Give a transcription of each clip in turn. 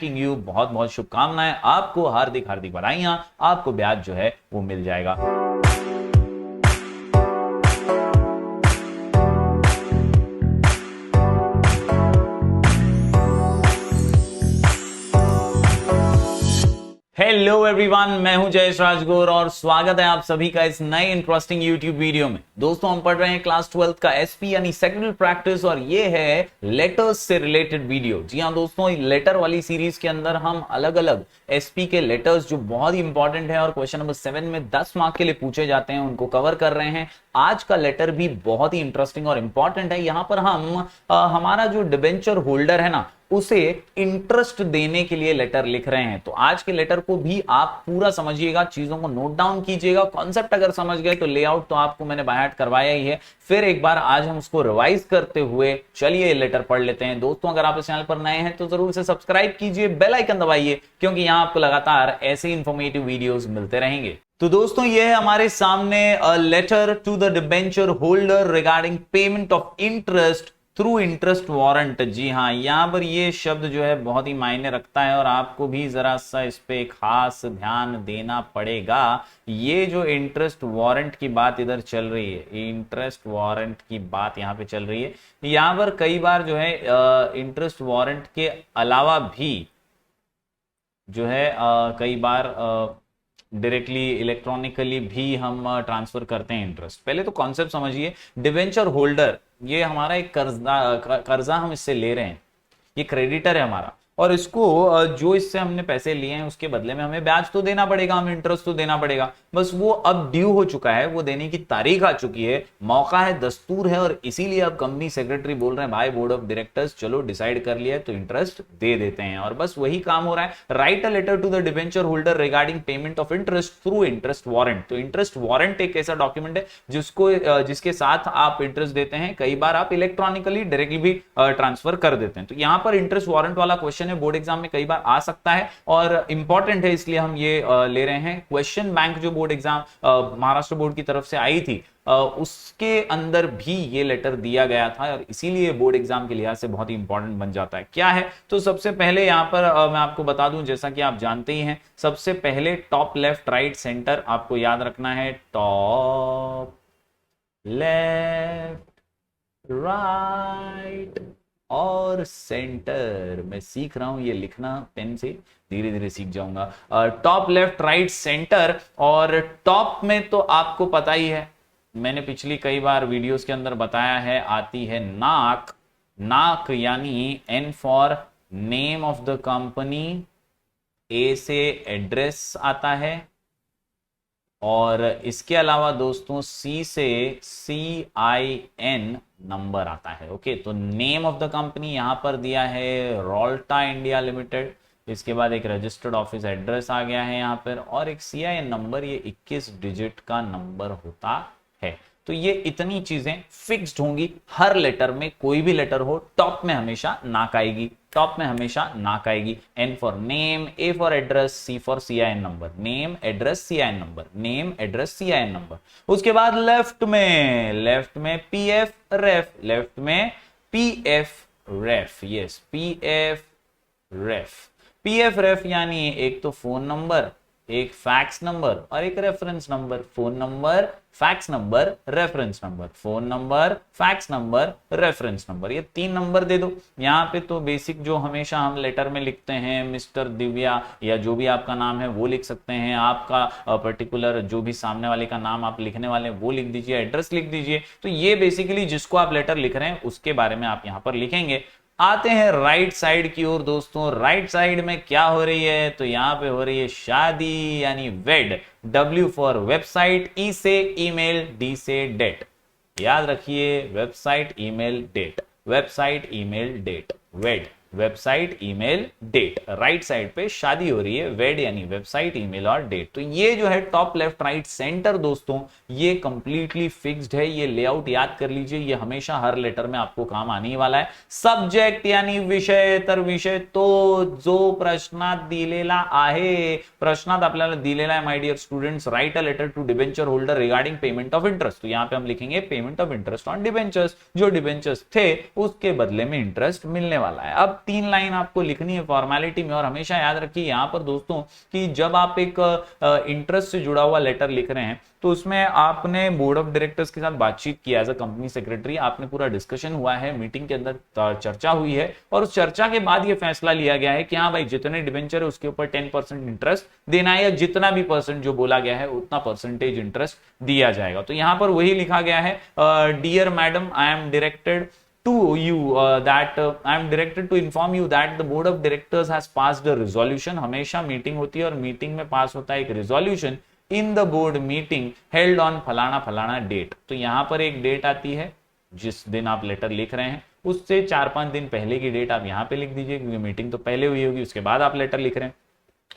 Thanking you, बहुत बहुत शुभकामनाएं, आपको हार्दिक हार्दिक बधाइयां, आपको ब्याज जो है वो मिल जाएगा। हेलो एवरीवन, मैं हूं जयेश राजगोर और स्वागत है आप सभी का इस नए इंटरेस्टिंग यूट्यूब वीडियो में। दोस्तों, हम पढ़ रहे हैं क्लास 12 का एसपी यानी सेक्रेटरी प्रैक्टिस और ये है लेटर्स से रिलेटेड वीडियो। जी हां दोस्तों, लेटर वाली सीरीज के अंदर हम अलग अलग एसपी के लेटर्स जो बहुत ही इंपॉर्टेंट है और क्वेश्चन नंबर 7 में 10 मार्क के लिए पूछे जाते हैं उनको कवर कर रहे हैं। आज का लेटर भी बहुत ही इंटरेस्टिंग और इंपॉर्टेंट है। यहां पर हम हमारा जो डिबेंचर होल्डर है ना, उसे इंटरेस्ट देने के लिए लेटर लिख रहे हैं। तो आज के लेटर को भी आप पूरा समझिएगा, चीजों को नोट डाउन कीजिएगा। कॉन्सेप्ट अगर समझ गए तो लेआउट तो आपको मैंने बाय हार्ट करवाया ही है। फिर एक बार आज हम उसको रिवाइज करते हुए चलिए लेटर पढ़ लेते हैं। दोस्तों, अगर आप इस चैनल पर नए हैं तो जरूर से सब्सक्राइब कीजिए, बेल आइकन दबाइए, क्योंकि यहां आपको लगातार ऐसे इंफॉर्मेटिव वीडियोस मिलते रहेंगे। तो दोस्तों, ये है हमारे सामने letter to the debenture holder regarding payment of interest through interest warrant. जी हाँ, यहां पर ये शब्द जो है बहुत ही मायने रखता है और आपको भी जरा सा इस पे खास ध्यान देना पड़ेगा। ये जो इंटरेस्ट वारंट की बात इधर चल रही है, इंटरेस्ट वारंट की बात यहाँ पे चल रही है। यहां पर कई बार जो है इंटरेस्ट वारंट के अलावा भी जो है कई बार डायरेक्टली इलेक्ट्रॉनिकली भी हम ट्रांसफर करते हैं इंटरेस्ट। पहले तो कॉन्सेप्ट समझिए। डिबेंचर होल्डर ये हमारा एक कर्जा हम इससे ले रहे हैं, ये क्रेडिटर है हमारा, और इसको जो इससे हमने पैसे लिए हैं उसके बदले में हमें ब्याज तो देना पड़ेगा, हमें इंटरेस्ट तो देना पड़ेगा। बस वो अब ड्यू हो चुका है, वो देने की तारीख आ चुकी है, मौका है, दस्तूर है, और इसीलिए अब कंपनी सेक्रेटरी बोल रहे हैं भाई बोर्ड ऑफ डायरेक्टर्स चलो डिसाइड कर लिया है तो इंटरेस्ट दे देते हैं। और बस वही काम हो रहा है। Write a letter to the debenture holder regarding payment of interest through interest warrant. तो इंटरेस्ट वारंट एक ऐसा डॉक्यूमेंट है जिसके साथ आप इंटरेस्ट देते हैं। कई बार आप इलेक्ट्रॉनिकली डायरेक्टली भी ट्रांसफर कर देते हैं। तो यहां पर इंटरेस्ट वारंट वाला क्वेश्चन बोर्ड एग्जाम में कई बार आ सकता है और इंपॉर्टेंट है, इसलिए हम ये ले रहे हैं। क्वेश्चन बैंक जो बोर्ड एग्जाम महाराष्ट्र बोर्ड की तरफ से आई थी उसके अंदर भी ये लेटर दिया गया था और इसीलिए बोर्ड एग्जाम के लिहाज से बहुत ही इंपॉर्टेंट बन जाता है। क्या है तो सबसे पहले यहां पर मैं आपको बता दूं, जैसा कि आप जानते ही हैं, सबसे पहले टॉप लेफ्ट राइट सेंटर आपको याद रखना है। टॉप लेफ्ट राइट और सेंटर। मैं सीख रहा हूं ये लिखना पेन से, धीरे धीरे सीख जाऊंगा। टॉप लेफ्ट राइट सेंटर, और टॉप में तो आपको पता ही है, मैंने पिछली कई बार वीडियोस के अंदर बताया है, आती है नाक। नाक यानी N for name of the company, A से एड्रेस आता है, और इसके अलावा दोस्तों सी से CIN नंबर आता है। ओके, तो नेम ऑफ द कंपनी यहां पर दिया है रोल्टा इंडिया लिमिटेड। इसके बाद एक रजिस्टर्ड ऑफिस एड्रेस आ गया है यहां पर, और एक CIN नंबर, ये 21 डिजिट का नंबर होता है। तो ये इतनी चीजें फिक्स्ड होंगी हर लेटर में, कोई भी लेटर हो टॉप में हमेशा नाक आएगी, टॉप में हमेशा नाक आएगी। N for name, A for address, C for CIN number, name address CIN number, name address CIN number. उसके बाद लेफ्ट में PF रेफ, लेफ्ट में PF रेफ, यस PF रेफ। PF रेफ यानी एक तो फोन नंबर, एक फैक्स नंबर और एक reference number. Phone number, fax number, reference number, phone number, fax number, reference number, ये 3 नंबर दे दो। यहाँ पे तो बेसिक जो हमेशा हम लेटर में लिखते हैं, मिस्टर दिव्या या जो भी आपका नाम है वो लिख सकते हैं, आपका पर्टिकुलर जो भी सामने वाले का नाम आप लिखने वाले हैं वो लिख दीजिए, एड्रेस लिख दीजिए। तो ये बेसिकली जिसको आप लेटर लिख रहे हैं उसके बारे में आप यहाँ पर लिखेंगे। आते हैं राइट साइड की ओर। दोस्तों, राइट साइड में क्या हो रही है, तो यहां पे हो रही है शादी यानी wed. W for website, E से ईमेल, D से डेट। याद रखिए, website email date, website email date, wed, website email date. Right side पे शादी हो रही है, वेड यानी वेबसाइट ईमेल और डेट। तो ये जो है टॉप लेफ्ट राइट सेंटर दोस्तों, ये कंप्लीटली फिक्स्ड है। ये लेआउट याद कर लीजिए, ये हमेशा हर लेटर में आपको काम आने वाला है। सब्जेक्ट यानी विषय, तर विषय तो जो प्रश्नात दिलेला आहे, प्रश्नात आपल्याला दिलेला है my dear students, write a letter to debenture holder regarding payment of interest. तो यहां पे हम लिखेंगे payment of interest on debentures, जो डिबेंचर्स थे उसके बदले में इंटरेस्ट मिलने वाला है। अब अब 3 लाइन आपको लिखनी है फॉर्मेलिटी में। और हमेशा याद रखिए यहां पर दोस्तों कि जब आप एक इंटरेस्ट से जुड़ा हुआ लेटर लिख रहे हैं तो उसमें आपने बोर्ड ऑफ डायरेक्टर्स के साथ बातचीत की एज अ कंपनी सेक्रेटरी, आपने पूरा डिस्कशन हुआ है, मीटिंग के अंदर चर्चा हुई है और उस चर्चा के बाद ये फैसला लिया गया है कि हाँ भाई जितने डिबेंचर है उसके ऊपर 10% इंटरेस्ट देना है या जितना भी परसेंट जो बोला गया है उतना परसेंटेज इंटरेस्ट दिया जाएगा। तो यहां पर वही लिखा गया है, dear madam I am directed to you that I am directed to inform you that the board of directors has passed a resolution। हमेशा मीटिंग होती है और मीटिंग में पास होता है एक resolution in the board meeting held on फलाना फलाना डेट। तो यहां पर एक डेट आती है जिस दिन आप लेटर लिख रहे हैं उससे 4-5 दिन पहले की डेट आप यहां पे लिख दीजिए क्योंकि मीटिंग तो पहले हुई होगी, उसके बाद आप लेटर लिख रहे हैं।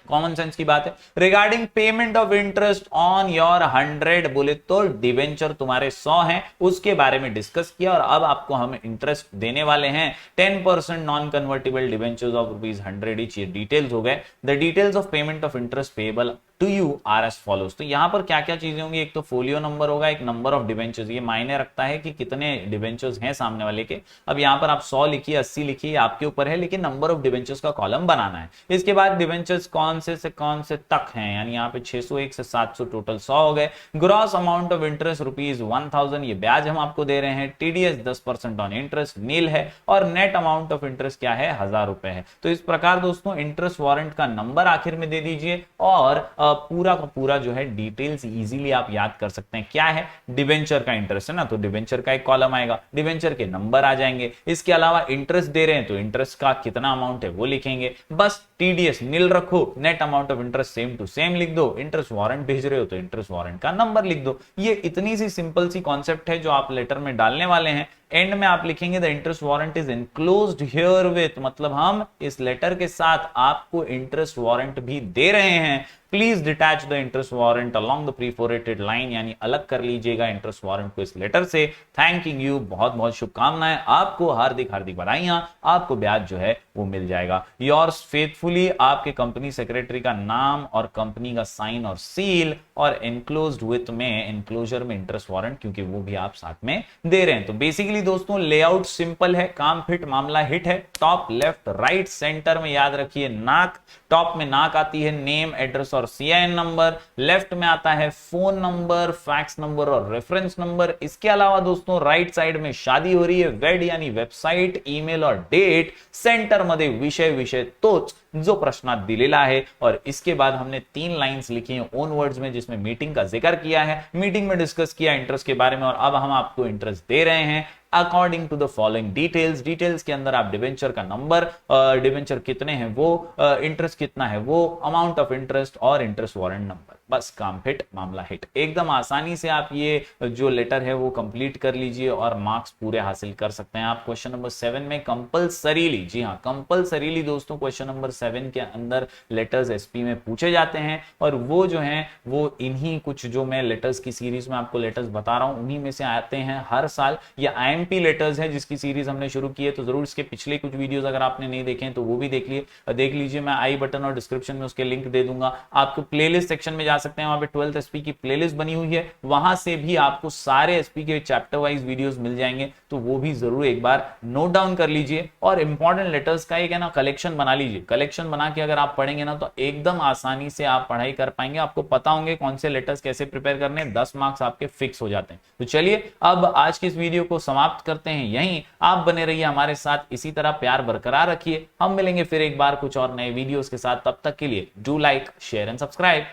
कॉमन सेंस की बात है। Regarding payment of interest on your 100, बोले तो डिवेंचर तुम्हारे 100 हैं उसके बारे में डिस्कस किया और अब आपको हम इंटरेस्ट देने वाले हैं 10% non convertible debentures of ₹100 each. ये डिटेल्स हो गए। The details of payment of interest payable to you are as follows. तो यहां पर क्या क्या चीजें होंगी, एक तो फोलियो नंबर होगा, एक नंबर ऑफ डिवेंचर्स, ये मायने रखता है कि कितने डिवेंचर्स हैं सामने वाले के। अब यहां पर आप 100 लिखिए 80 लिखिए आपके ऊपर है, लेकिन नंबर ऑफ डिवेंचर्स का कॉलम बनाना है। इसके बाद डिवेंचर्स कौन से तक हैं, यानी यहाँ पे 601 से 700 टोटल 100 हो गए। ग्रॉस अमाउंट ऑफ इंटरेस्ट ₹1000, ये ब्याज हम आपको दे रहे हैं। टीडीएस 10% ऑन इंटरेस्ट नील है और नेट अमाउंट ऑफ इंटरेस्ट क्या है, ₹1000 है। तो इस प्रकार दोस्तों इंटरेस्ट वारंट का नंबर आखिर में दे दीजिए और पूरा का पूरा जो है डिटेल्स इजीली आप याद कर सकते हैं। क्या है, डिवेंचर का इंटरेस्ट है ना, तो डिवेंचर का एक कॉलम आएगा, डिवेंचर के नंबर आ जाएंगे। इसके अलावा इंटरेस्ट दे रहे हैं तो इंटरेस्ट का कितना अमाउंट है वो लिखेंगे। बस टीडीएस नील रखो, net amount of interest same to same लिख दो, इंटरेस्ट वारंट भेज रहे हो तो इंटरेस्ट वारंट का नंबर लिख दो। ये इतनी सी सिंपल सी कॉन्सेप्ट है जो आप लेटर में डालने वाले हैं। एंड में आप लिखेंगे the interest warrant is enclosed here with, मतलब हम इस लेटर के साथ आपको इंटरेस्ट वारंट भी दे रहे हैं। Please detach the interest warrant along the perforated line, यानी अलग कर लीजिएगा इंटरेस्ट वारंट को इस लेटर से। थैंकिंग यू, बहुत बहुत शुभकामनाएं आपको, हार्दिक हार्दिक बधाइयां, आपको ब्याज जो है वो मिल जाएगा। योर्स फेथफुली, आपके कंपनी सेक्रेटरी का नाम और कंपनी का साइन और सील, और एनक्लोज्ड विथ में एनक्लोजर में इंटरेस्ट वारंट, क्योंकि वो भी आप साथ में दे रहे हैं। तो बेसिकली दोस्तों लेआउट सिंपल है, काम फिट मामला हिट है। टॉप लेफ्ट राइट सेंटर में याद रखिए नाक, टॉप में नाक आती है नेम एड्रेस और सीआईएन नंबर, लेफ्ट में आता है फोन नंबर, फैक्स नंबर और रेफरेंस नंबर। इसके अलावा दोस्तों राइट साइड में शादी हो रही है, वेड यानी वेबसाइट, ईमेल और डेट, सेंटर मध्ये विषय तोच जो प्रश्नात दिलेला आहे। और इसके बाद हमने 3 लाइंस लिखी हैं ओन वर्ड्स में जिसमें मीटिंग का जिक्र किया है, मीटिंग में डिस्कस किया इंटरेस्ट के बारे में, और अब हम आपको इंटरेस्ट दे रहे हैं according to the following details. Details के अंदर आप डिवेंचर का नंबर, डिवेंचर कितने हैं वो, इंटरेस्ट कितना है वो, अमाउंट ऑफ इंटरेस्ट और इंटरेस्ट वारंट नंबर। बस काम हिट मामला हिट। एकदम आसानी से आप ये जो लेटर है वो कंप्लीट कर लीजिए और मार्क्स पूरे हासिल कर सकते हैं आप। क्वेश्चन नंबर 7 में कंपलसरीली, जी हाँ कंपलसरीली दोस्तों क्वेश्चन नंबर 7 के अंदर लेटर्स एसपी में पूछे जाते हैं, और वो जो हैं वो इन्हीं कुछ जो मैं लेटर्स की सीरीज में आपको लेटर्स बता रहा हूं उन्हीं में से आते हैं हर साल। ये आईएमपी लेटर्स है जिसकी सीरीज हमने शुरू की है, तो जरूर इसके पिछले कुछ वीडियोस अगर आपने नहीं देखे तो वो भी देख लीजिए। मैं आई बटन और डिस्क्रिप्शन में उसके लिंक दे दूंगा। आपको प्लेलिस्ट सेक्शन में जा सकते हैं, वहां पे 12th एसपी की प्लेलिस्ट बनी हुई है, वहां से भी आपको सारे एसपी के चैप्टर वाइज वीडियोस मिल जाएंगे, तो वो भी जरूर एक बार नोट डाउन कर लीजिए। और इंपॉर्टेंट लेटर्स का एक है ना कलेक्शन बना लीजिए। कलेक्शन बना के अगर आप पढ़ेंगे ना तो एकदम आसानी से आप पढ़ाई कर पाएंगे। आपको पता होंगे कौन से लेटर्स कैसे प्रिपेयर करने, 10 मार्क्स आपके फिक्स हो जाते हैं। तो चलिए अब आज की इस वीडियो को समाप्त करते हैं यहीं। आप बने रहिए हमारे साथ, इसी तरह प्यार बरकरार रखिए। हम मिलेंगे फिर एक बार कुछ और नए वीडियोस के साथ, तब तक के लिए do like share and subscribe.